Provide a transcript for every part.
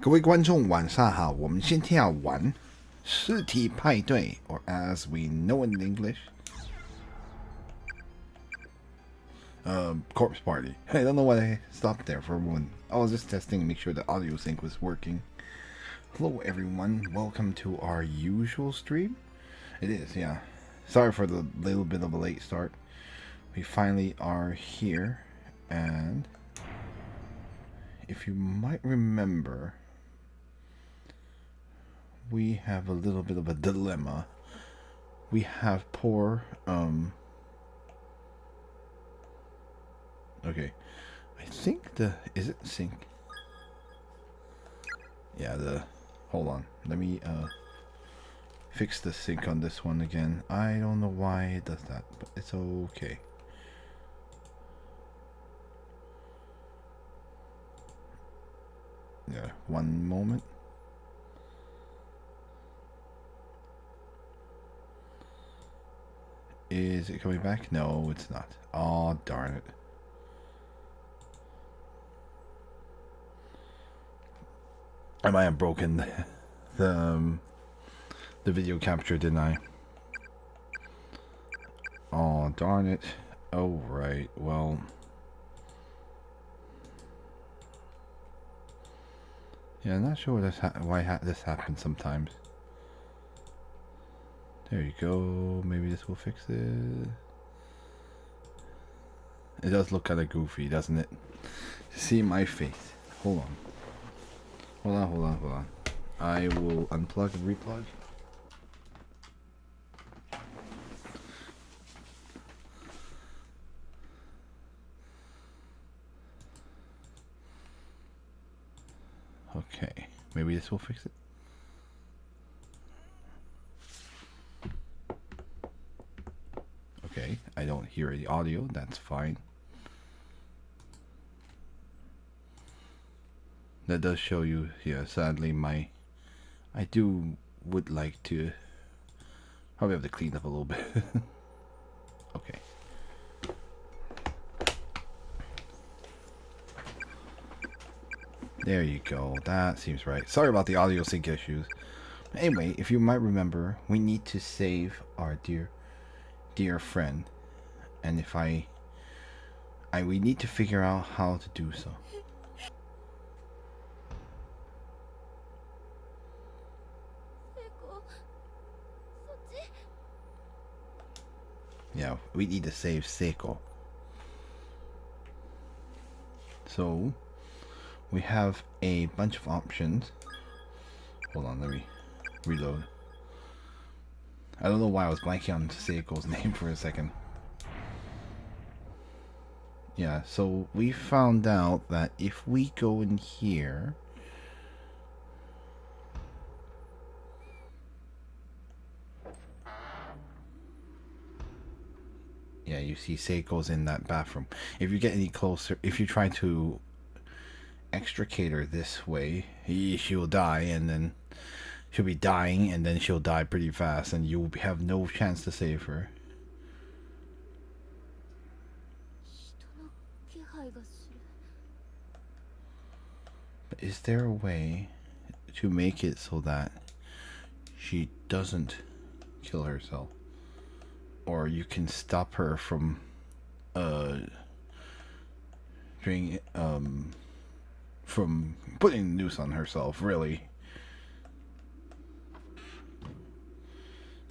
各位观众，晚上好。我们今天要玩尸体派对 or as we know in English, corpse party. I don't know why I stopped there for a moment. I was just testing to make sure the audio sync was working. Hello, everyone. Welcome to our usual stream. It is, yeah. Sorry for the little bit of a late start. We finally are here, and if you might remember, we have a little bit of a dilemma. We have poor, okay. I think is it sync? Yeah, hold on. Let me, fix the sync on this one again. I don't know why it does that, but it's okay. Yeah, one moment. Is it coming back? No, it's not. Oh, darn it. I might have broken the video capture, didn't I? Oh, darn it. Oh, right. Well, yeah, I'm not sure why this happens sometimes. There you go. Maybe this will fix it. It does look kind of goofy, doesn't it? See my face. Hold on. Hold on. I will unplug and replug. Okay. Maybe this will fix it. Okay. I don't hear the audio. That's fine. That does show you here. Sadly, I would like to probably have to clean up a little bit. Okay. There you go. That seems right. Sorry about the audio sync issues. Anyway, if you might remember, we need to save our dear friend, and if we need to figure out how to do so. Yeah, we need to save Seiko. So, we have a bunch of options. Hold on, let me reload. I don't know why I was blanking on Seiko's name for a second. Yeah, so we found out that if we go in here, yeah, you see Seiko's in that bathroom. If you get any closer, if you try to extricate her this way, she'll die, and then she'll be dying, and then she'll die pretty fast, and you'll have no chance to save her. But is there a way to make it so that she doesn't kill herself? Or you can stop her from from putting a noose on herself, really.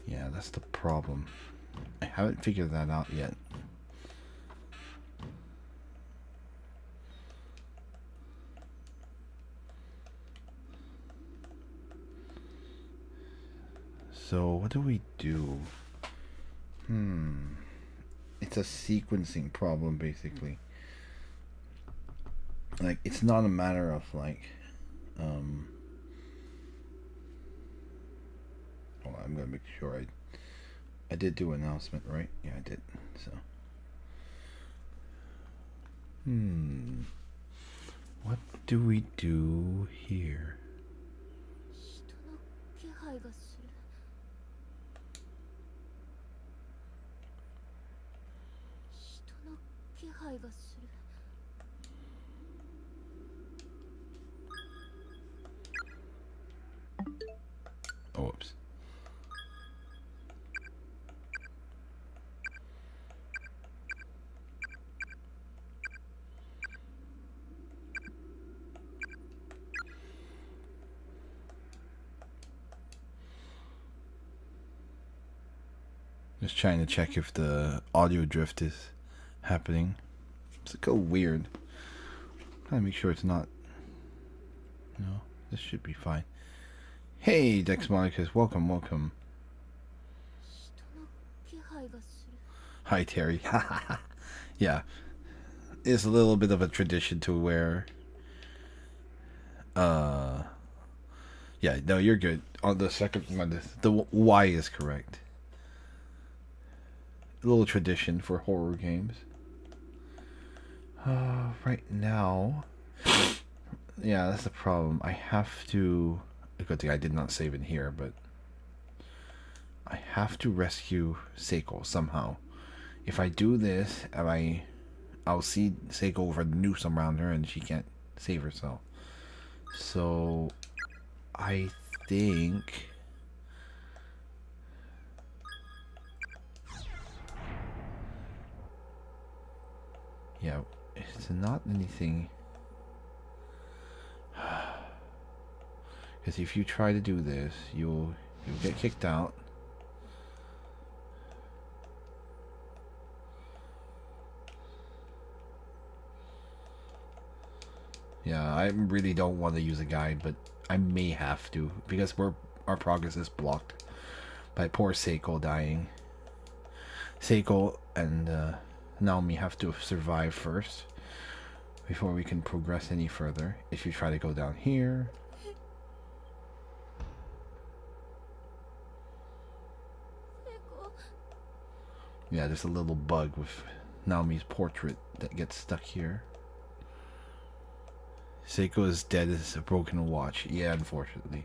Yeah, that's the problem. I haven't figured that out yet. So, what do we do? It's a sequencing problem, basically. Like, it's not a matter of, like, hold on, I'm gonna make sure I did do an announcement, right? Yeah, I did. So, what do we do here? Just trying to check if the audio drift is happening. It's a little weird. Trying to make sure it's not. No, this should be fine. Hey, Dex Monicus, welcome. Hi, Terry. Yeah, it's a little bit of a tradition to where. Yeah, no, you're good. On the second one, the Y is correct. A little tradition for horror games. Right now, yeah, that's the problem. I have to. A good thing I did not save in here, but I have to rescue Seiko somehow. If I do this, I'll see Seiko over the noose around her, and she can't save herself. So, I think. Yeah, it's not anything. Because if you try to do this, you'll get kicked out. Yeah, I really don't want to use a guide, but I may have to because our progress is blocked by poor Seiko dying. Seiko and Naomi have to survive first before we can progress any further. If you try to go down here. Yeah, there's a little bug with Naomi's portrait that gets stuck here. Seiko is dead as a broken watch. Yeah, unfortunately.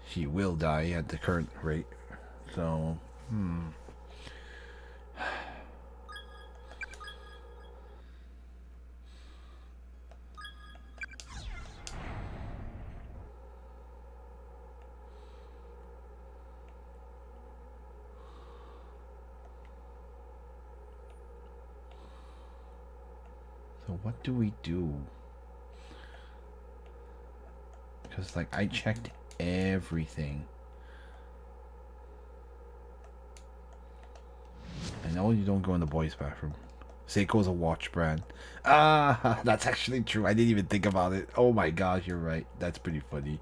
She will die at the current rate. So, So what do we do? Because, like, I checked everything. I know you don't go in the boys' bathroom. Seiko's a watch brand. Ah, that's actually true. I didn't even think about it. Oh my gosh, you're right. That's pretty funny.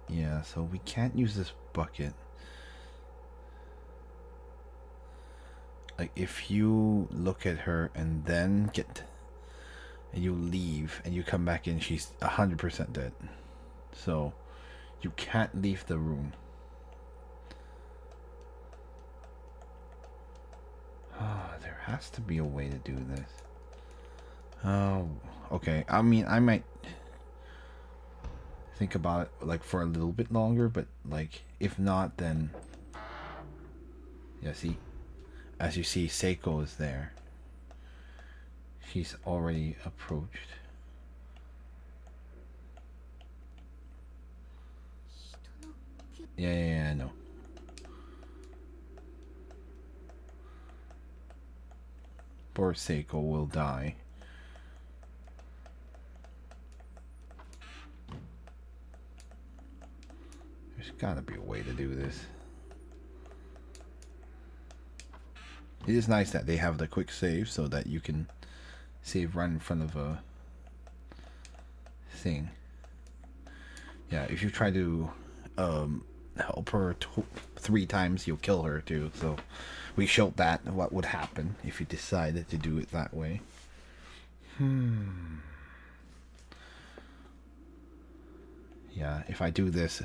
Yeah, so we can't use this bucket. Like, if you look at her and then and you leave and you come back in, she's 100% dead. So you can't leave the room. There has to be a way to do this. Oh, okay. I mean, I might think about it like for a little bit longer, but like if not, then yeah. See, as you see, Seiko is there. She's already approached. Yeah, I know. Poor Seiko will die. There's gotta be a way to do this. It is nice that they have the quick save so that you can save right in front of a thing. Yeah, if you try to help her 3 times, you'll kill her too. So we showed that what would happen if you decided to do it that way. Yeah, if I do this,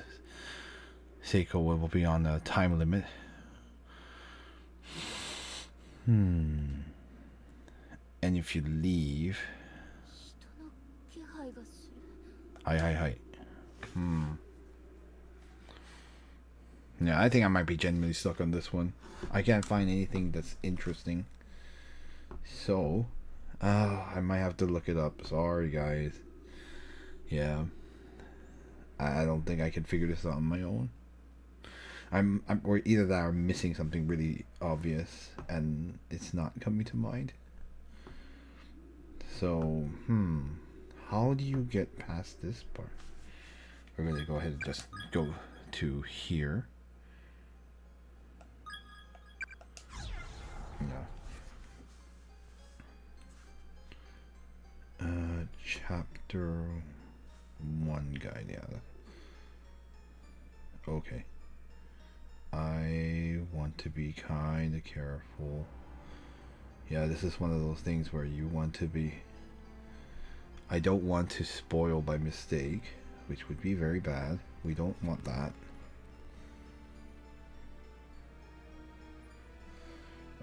Seiko will be on a time limit. And if you leave... Hi. Yeah, I think I might be genuinely stuck on this one. I can't find anything that's interesting. So, I might have to look it up. Sorry, guys. Yeah. I don't think I can figure this out on my own. Or either that or I'm missing something really obvious and it's not coming to mind. So, how do you get past this part? We're going to go ahead and just go to here. Yeah. Chapter 1 guide, yeah. Okay. I want to be kind of careful. Yeah, this is one of those things where you want to be... I don't want to spoil by mistake, which would be very bad. We don't want that.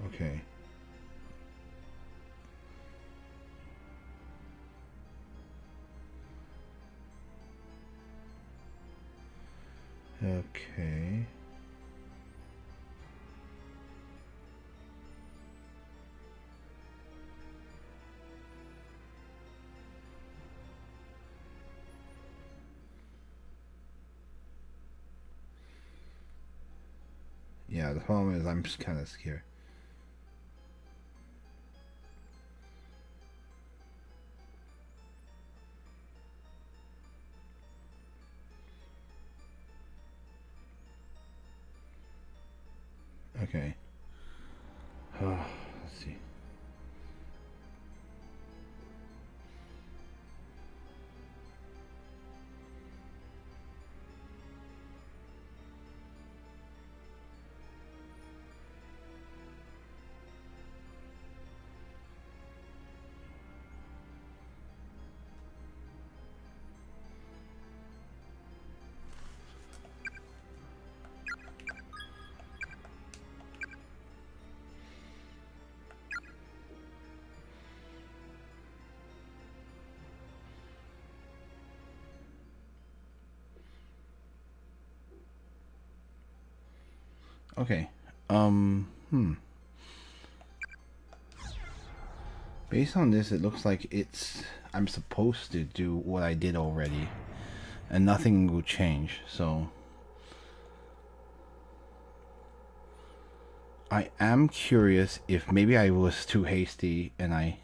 Okay. Okay. Yeah, the problem is I'm just kind of scared. Okay. Let's see. Okay. Based on this, it looks like I'm supposed to do what I did already, and nothing will change, so... I am curious if maybe I was too hasty and I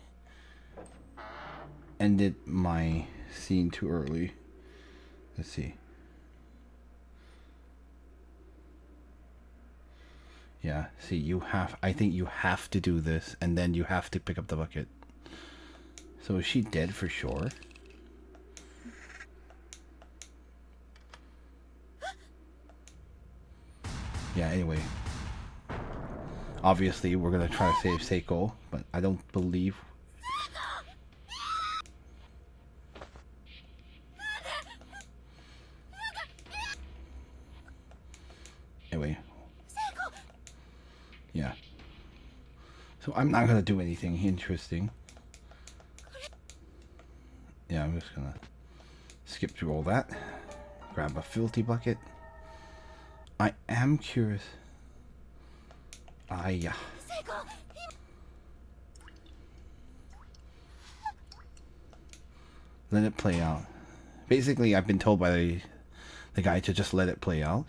ended my scene too early. Let's see. Yeah, see, I think you have to do this, and then you have to pick up the bucket. So is she dead for sure? Yeah, anyway. Obviously, we're gonna try to save Seiko, but I don't believe... Anyway. Yeah. So I'm not gonna do anything interesting. Yeah, I'm just gonna skip through all that. Grab a filthy bucket. I am curious. Yeah. Let it play out. Basically, I've been told by the guy to just let it play out.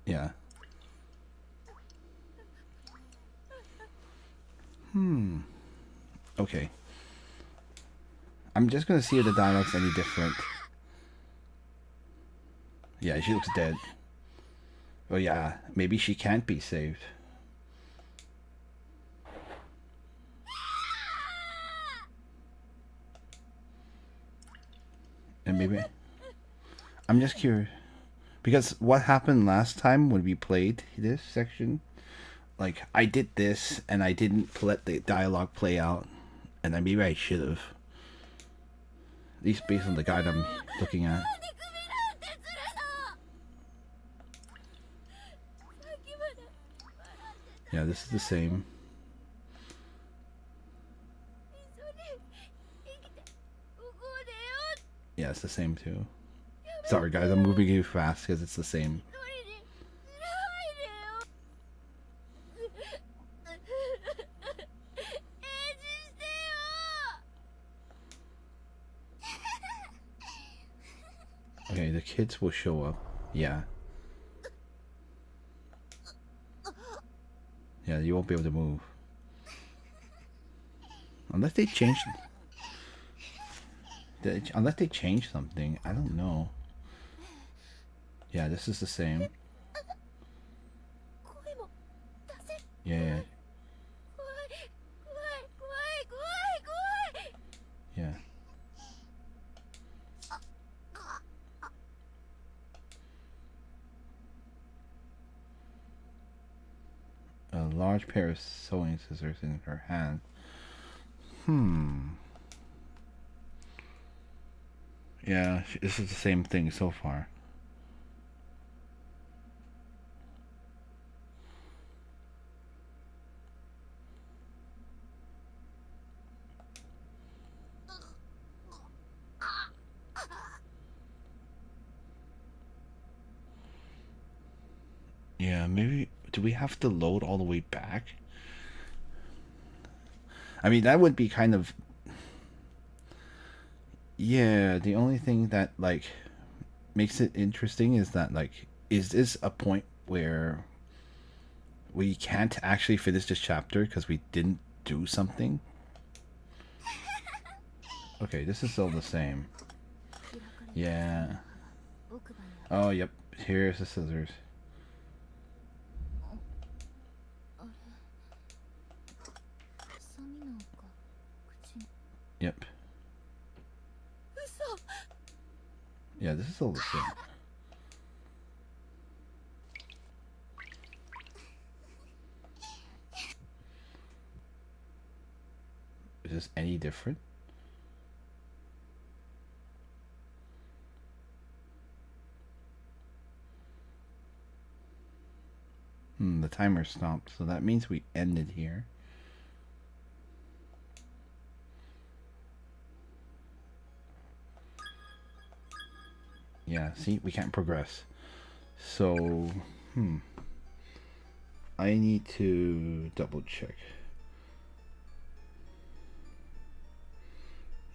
Yeah. Okay. I'm just gonna see if the dialogue's any different. Yeah, she looks dead. Oh yeah, maybe she can't be saved. And maybe... I'm just curious. Because what happened last time when we played this section, like, I did this and I didn't let the dialogue play out. And maybe I should have. At least based on the guide I'm looking at. Yeah, this is the same. Yeah, it's the same too. Sorry guys, I'm moving you fast because it's the same. Okay, the kids will show up. Yeah. Yeah, you won't be able to move. Unless they change... Unless they change something. I don't know. Yeah, this is the same. Yeah. Yeah. A large pair of sewing scissors in her hand. Yeah, this is the same thing so far. Yeah, maybe... Do we have to load all the way back? I mean, that would be kind of... Yeah, the only thing that, like, makes it interesting is that, like, is this a point where we can't actually finish this chapter because we didn't do something? Okay, this is still the same. Yeah. Oh, yep. Here's the scissors. Yep. Yeah, this is all the same. Is this any different? The timer stopped, so that means we ended here. Yeah, see, we can't progress. So, I need to double check.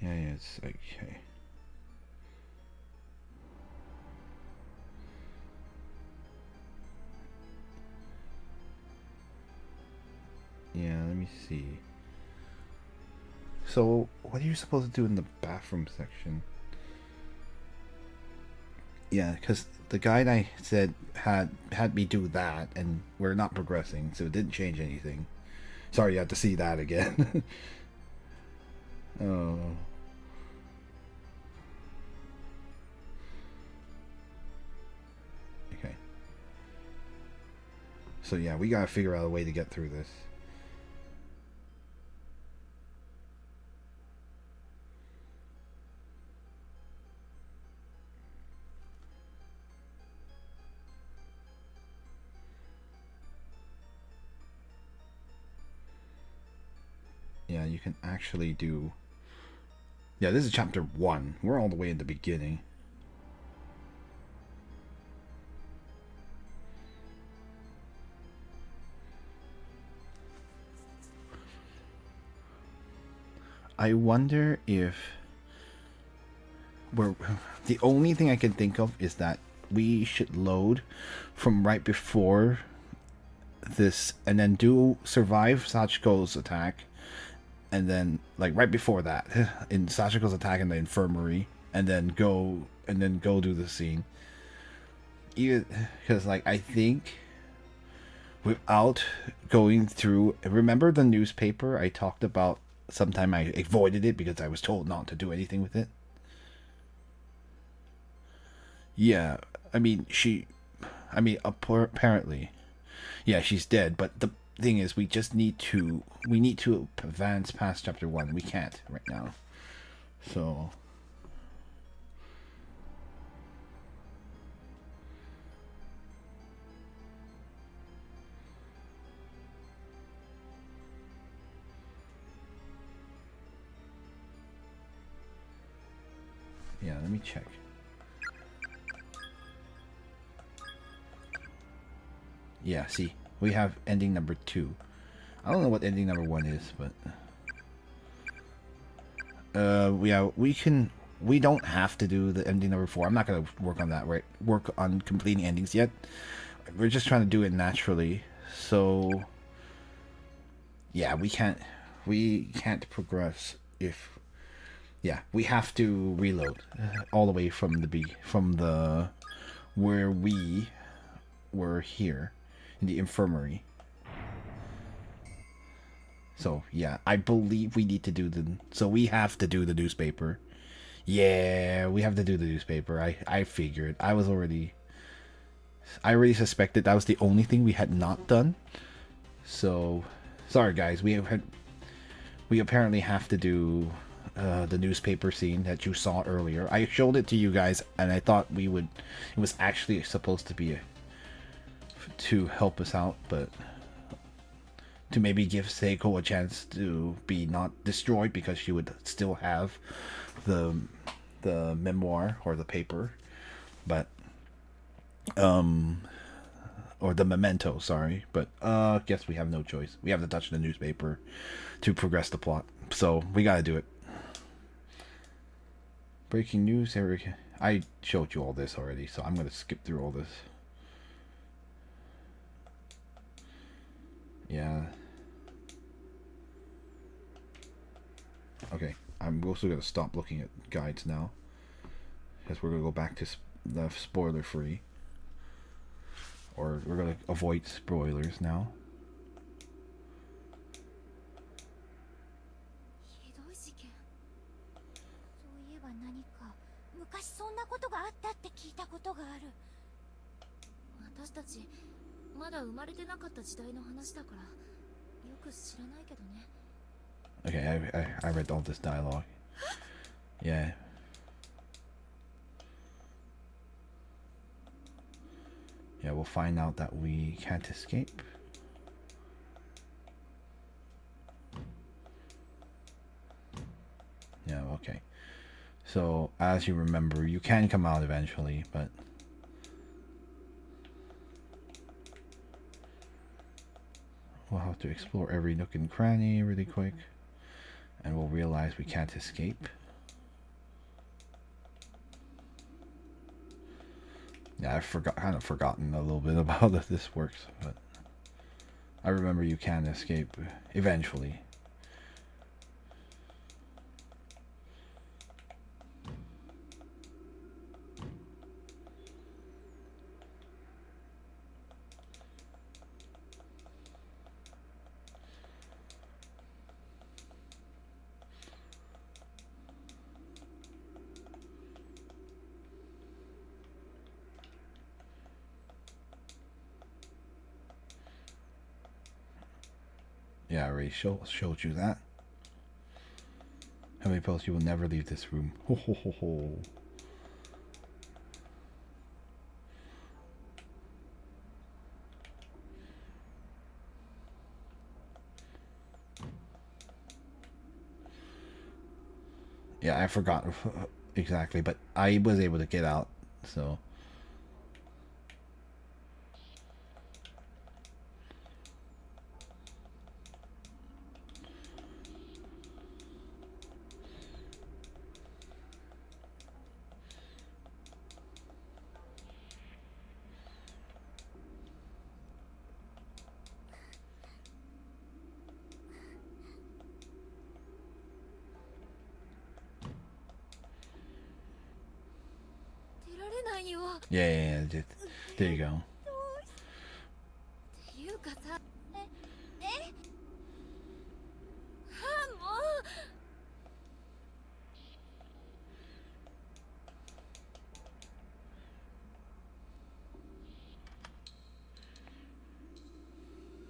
Yeah, it's okay. Yeah, let me see. So, what are you supposed to do in the bathroom section? Yeah, because the guide I said had me do that, and we're not progressing, so it didn't change anything. Sorry, you have to see that again. Oh. Okay. So yeah, we gotta figure out a way to get through this. Yeah, you can actually do... Yeah, this is chapter 1. We're all the way in the beginning. I wonder if... We're... The only thing I can think of is that we should load from right before this and then do survive Sachiko's attack, and then like right before that in Sachiko's attack in the infirmary, and then go do the scene. Even because like I think without going through, remember the newspaper I talked about? Sometime I avoided it because I was told not to do anything with it. Yeah, I mean apparently, yeah, she's dead. But the thing is, we need to advance past chapter 1. We can't right now. So yeah, let me check. Yeah, see, we have ending number 2. I don't know what ending number 1 is, but yeah, we don't have to do the ending number 4. I'm not gonna work on that, right? Work on completing endings yet. We're just trying to do it naturally. So Yeah, we can't progress if yeah, we have to reload all the way from the where we were here in the infirmary. So yeah, I believe we need to do the. So we have to do the newspaper. Yeah, we have to do the newspaper. I figured. I already suspected that was the only thing we had not done. So sorry guys, we apparently have to do the newspaper scene that you saw earlier. I showed it to you guys, and I thought we would. It was actually supposed to be to help us out, but to maybe give Seiko a chance to be not destroyed because she would still have the memoir or the paper, but or the memento, sorry, but guess we have no choice. We have to touch the newspaper to progress the plot, so we gotta do it. Breaking news, Eric. I showed you all this already, so I'm gonna skip through all this. Yeah. Okay, I'm also gonna stop looking at guides now, because we're gonna go back to the spoiler free, or we're gonna avoid spoilers now. ひどい事件。そういえば何か昔そんなことがあったって聞いたことがある。私たちまだ生まれてなかった時代の話だからよく知らないけどね。Okay, I read all this dialogue. Yeah. Yeah, we'll find out that we can't escape. Yeah, okay. So, as you remember, you can come out eventually, but we'll have to explore every nook and cranny really quick, and we'll realize we can't escape. Yeah, kind of forgotten a little bit about how this works, but I remember you can escape eventually. Yeah, I already showed you that. How many posts you will never leave this room? Ho ho ho ho. Yeah, I forgot exactly, but I was able to get out, so. Yeah, there you go.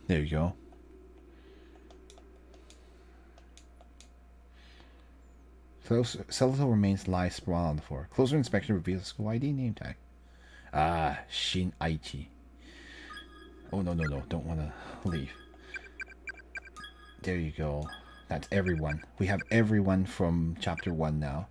There you go. Skeletal remains lie sprawled on the floor. Closer inspection reveals a school ID name tag. Ah, Shin Aichi. Oh, no, no, no. Don't want to leave. There you go. That's everyone. We have everyone from chapter 1 now.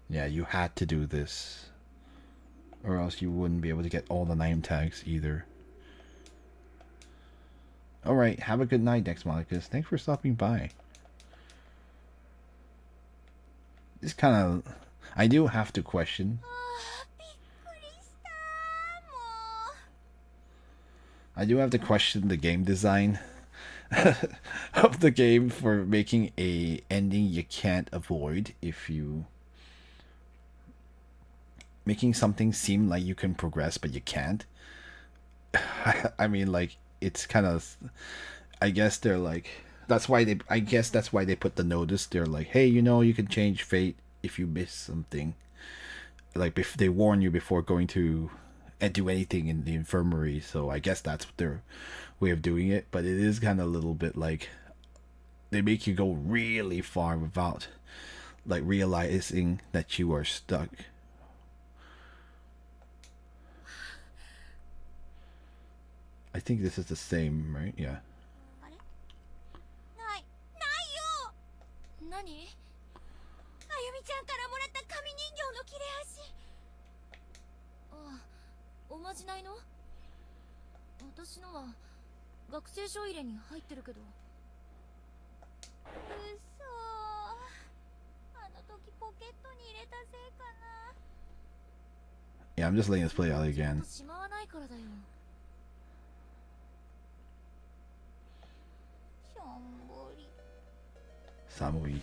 Yeah, you had to do this. Or else you wouldn't be able to get all the name tags either. All right, have a good night, Dexmonicus. Thanks for stopping by. It's kind of, I do have to question. びっくりしたもう I do have to question the game design of the game for making a ending you can't avoid if you making something seem like you can progress but you can't. I mean, like, it's kind of, I guess they're like, that's why they, I guess that's why they put the notice. They're like, hey, you know, you can change fate if you miss something. Like, they warn you before going to do anything in the infirmary. So I guess that's their way of doing it. But it is kind of a little bit like they make you go really far without like realizing that you are stuck. I think this is the same, right? Yeah. あれないよ何あゆみちゃんからもらった紙人形の切れ端ああおまじないの私のは学生書入れに入ってるけどうそあの時ポケットに入れたせいかな Yeah, I'm just letting this play out ちゃん again. としまわないからだよしょんぼり Samui.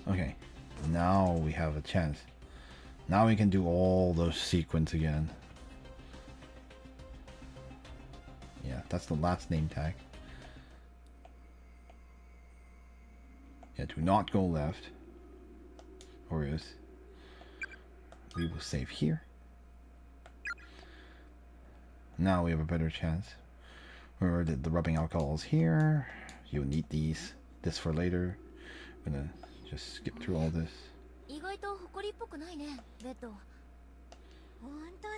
Okay, now we have a chance. Now we can do all those sequence again. Yeah, that's the last name tag. Yeah, do not go left. Or else we will save here. Now we have a better chance. Or the rubbing alcohols here. You'll need these. This for later. I'm gonna just skip through all this. 意外と埃っぽくないねベッドほんとだ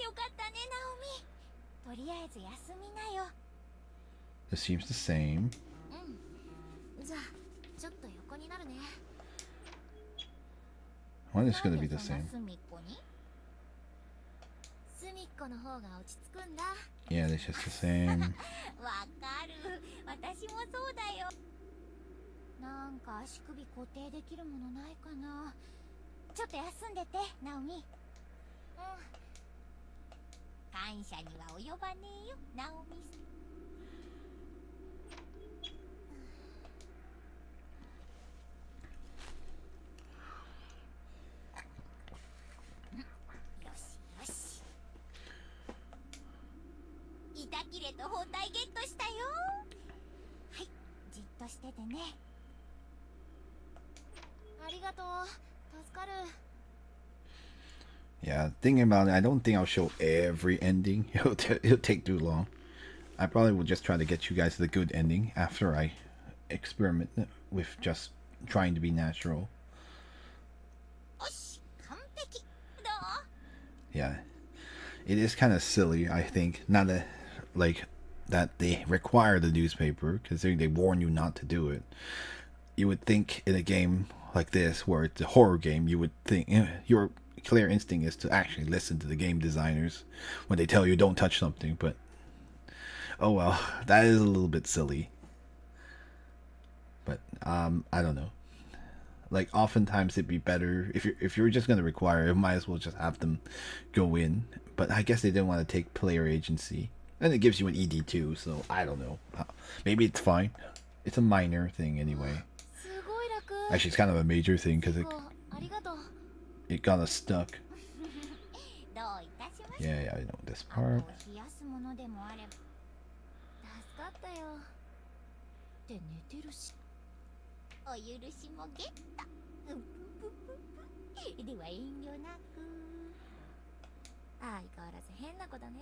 よかったねナオミとりあえず休みなよ This seems the same. うんじゃあちょっと横になるね One is gonna be the same. 隅っこに隅っこの方が落ち着くんだ Yeah, it's just the same. わかる私もそうだよなんか足首固定できるものないかなちょっと休んでてナオミうん感謝には及ばねえよナオミよしよし板切れと包帯ゲットしたよはいじっとしててねありがとう助かる Yeah, thinking about it, I don't think I'll show every ending. It'll take too long. I probably will just try to get you guys the good ending after I experiment with just trying to be natural. よし完璧どう Yeah, it is kind of silly, I think. Not that, like, that they require the newspaper because they warn you not to do it. You would think in a game like this, where it's a horror game, you would think your clear instinct is to actually listen to the game designers when they tell you don't touch something. But oh well, that is a little bit silly. But I don't know. Like oftentimes it'd be better if you're just gonna require it, might as well just have them go in. But I guess they didn't want to take player agency, and it gives you an ED too. So I don't know. Maybe it's fine. It's a minor thing anyway. すごい楽 Actually, it's kind of a major thing because こうありがとう it got us stuck. どういたしまして Yeah, I know this あと part. 冷やすものでもあれば助かったよって寝てるしお許しもゲットうぷぷぷぷでは遠慮なく相変わらず変な子だね